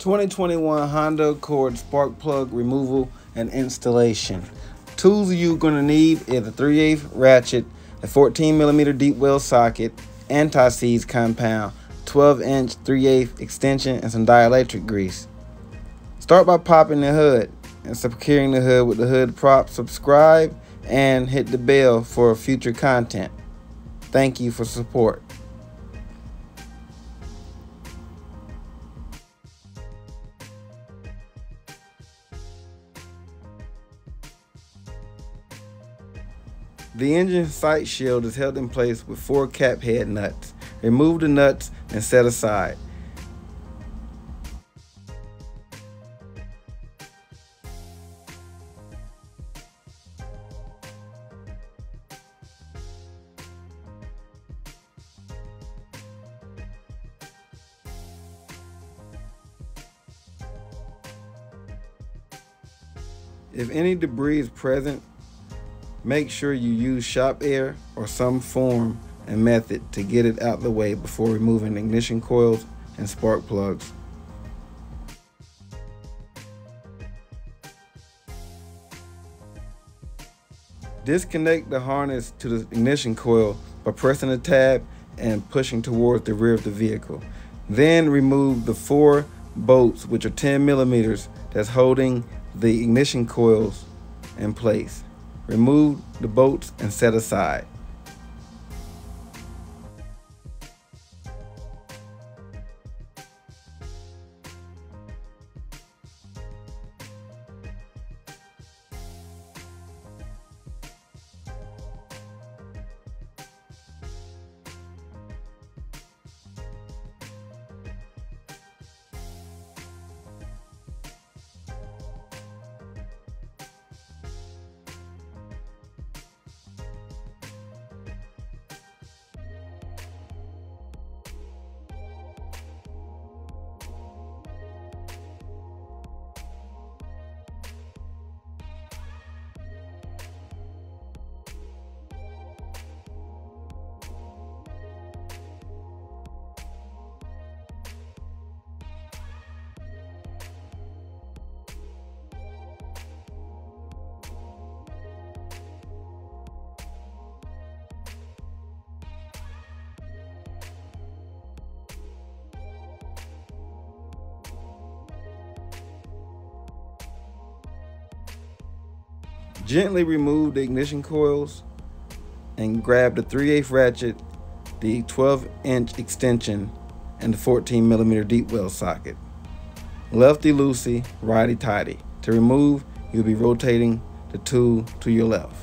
2021 Honda Accord spark plug removal and installation. Tools you're going to need is a 3/8 ratchet, a 14mm deep well socket, anti-seize compound, 12-inch 3/8 extension, and some dielectric grease. Start by popping the hood and securing the hood with the hood prop. Subscribe and hit the bell for future content. Thank you for support. The engine sight shield is held in place with 4 cap head nuts. Remove the nuts and set aside. If any debris is present, make sure you use shop air or some form and method to get it out of the way before removing ignition coils and spark plugs. Disconnect the harness to the ignition coil by pressing the tab and pushing towards the rear of the vehicle. Then remove the 4 bolts, which are 10mm, that's holding the ignition coils in place. Remove the bolts and set aside. Gently remove the ignition coils and grab the 3/8 ratchet, the 12-inch extension, and the 14mm deep well socket. Lefty-loosey, righty-tighty. To remove, you'll be rotating the tool to your left.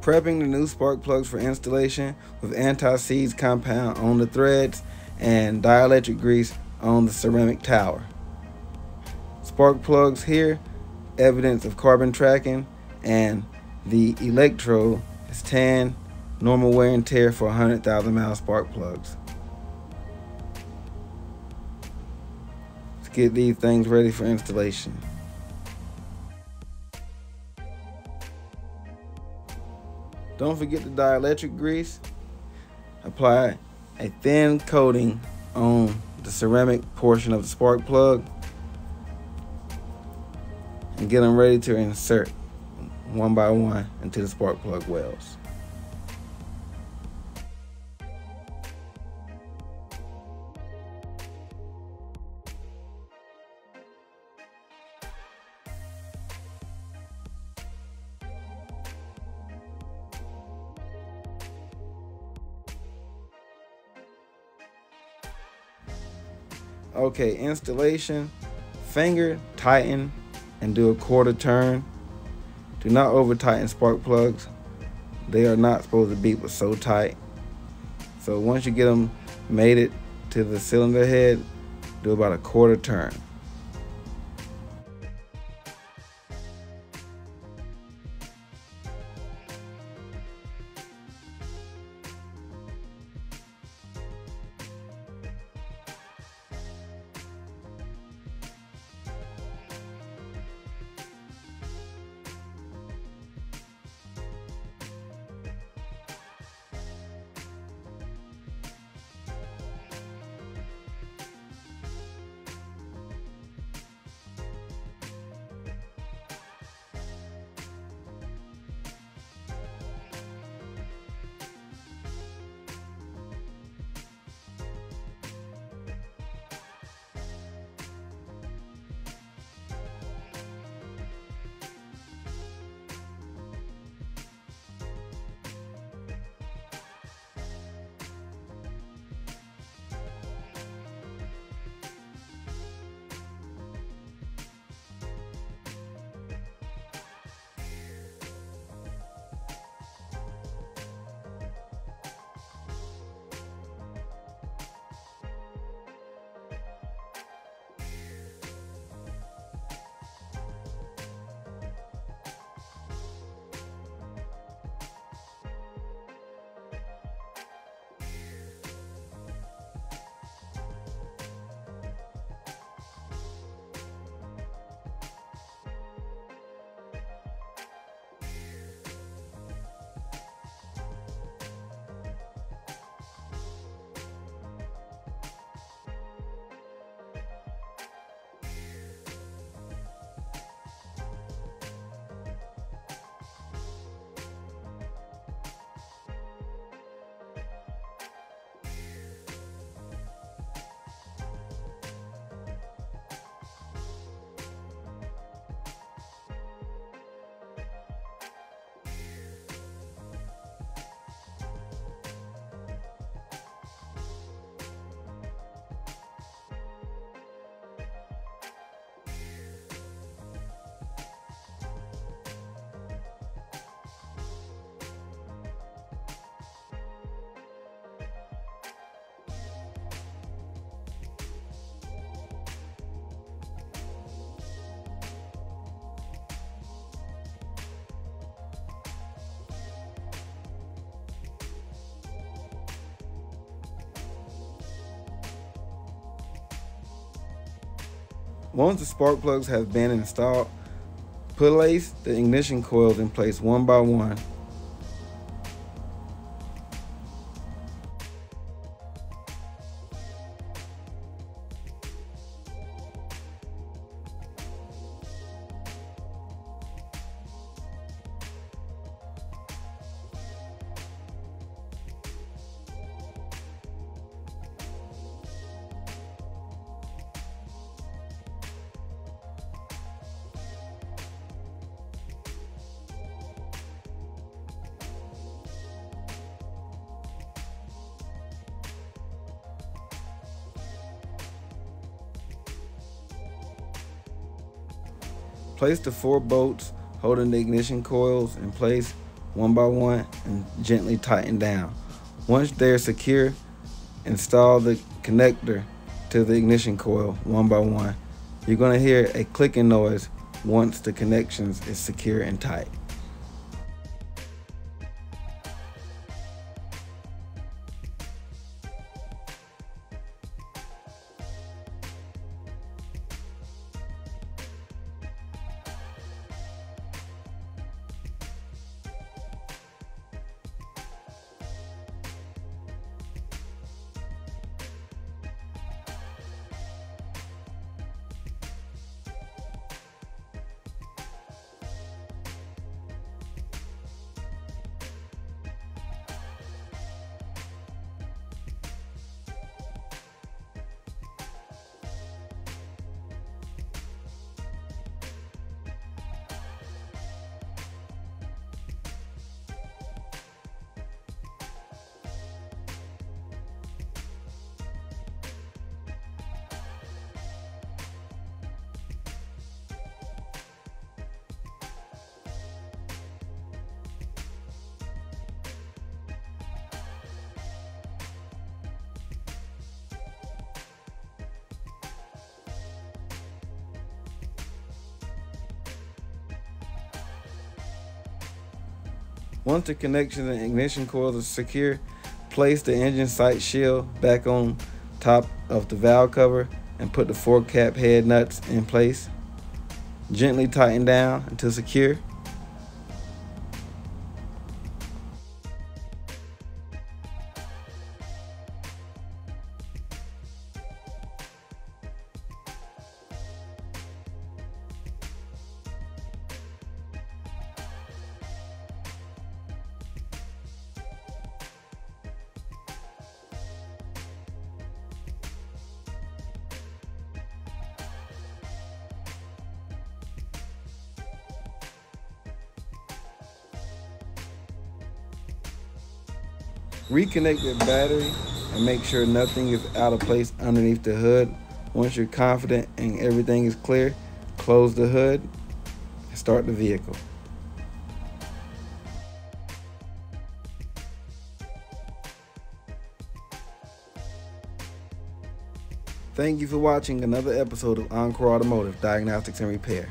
Prepping the new spark plugs for installation with anti-seize compound on the threads and dielectric grease on the ceramic tower. Spark plugs here, evidence of carbon tracking, and the electrode is tan, normal wear and tear for 100,000 mile spark plugs. Let's get these things ready for installation. Don't forget the dielectric grease. Apply a thin coating on the ceramic portion of the spark plug and get them ready to insert one by one into the spark plug wells. Okay, installation. Finger tighten and do a quarter turn. Do not over tighten spark plugs. They are not supposed to be but so tight. So once you get them mated to the cylinder head, do about a quarter turn. Once the spark plugs have been installed, place the ignition coils in place one by one. Place the 4 bolts holding the ignition coils in place one by one and gently tighten down. Once they're secure, install the connector to the ignition coil one by one. You're going to hear a clicking noise once the connections is secure and tight. Once the connection and ignition coils are secure, place the engine sight shield back on top of the valve cover and put the 4 cap head nuts in place. Gently tighten down until secure. Reconnect the battery and make sure nothing is out of place underneath the hood. Once you're confident and everything is clear, close the hood and start the vehicle. Thank you for watching another episode of Encore Automotive Diagnostics and Repair.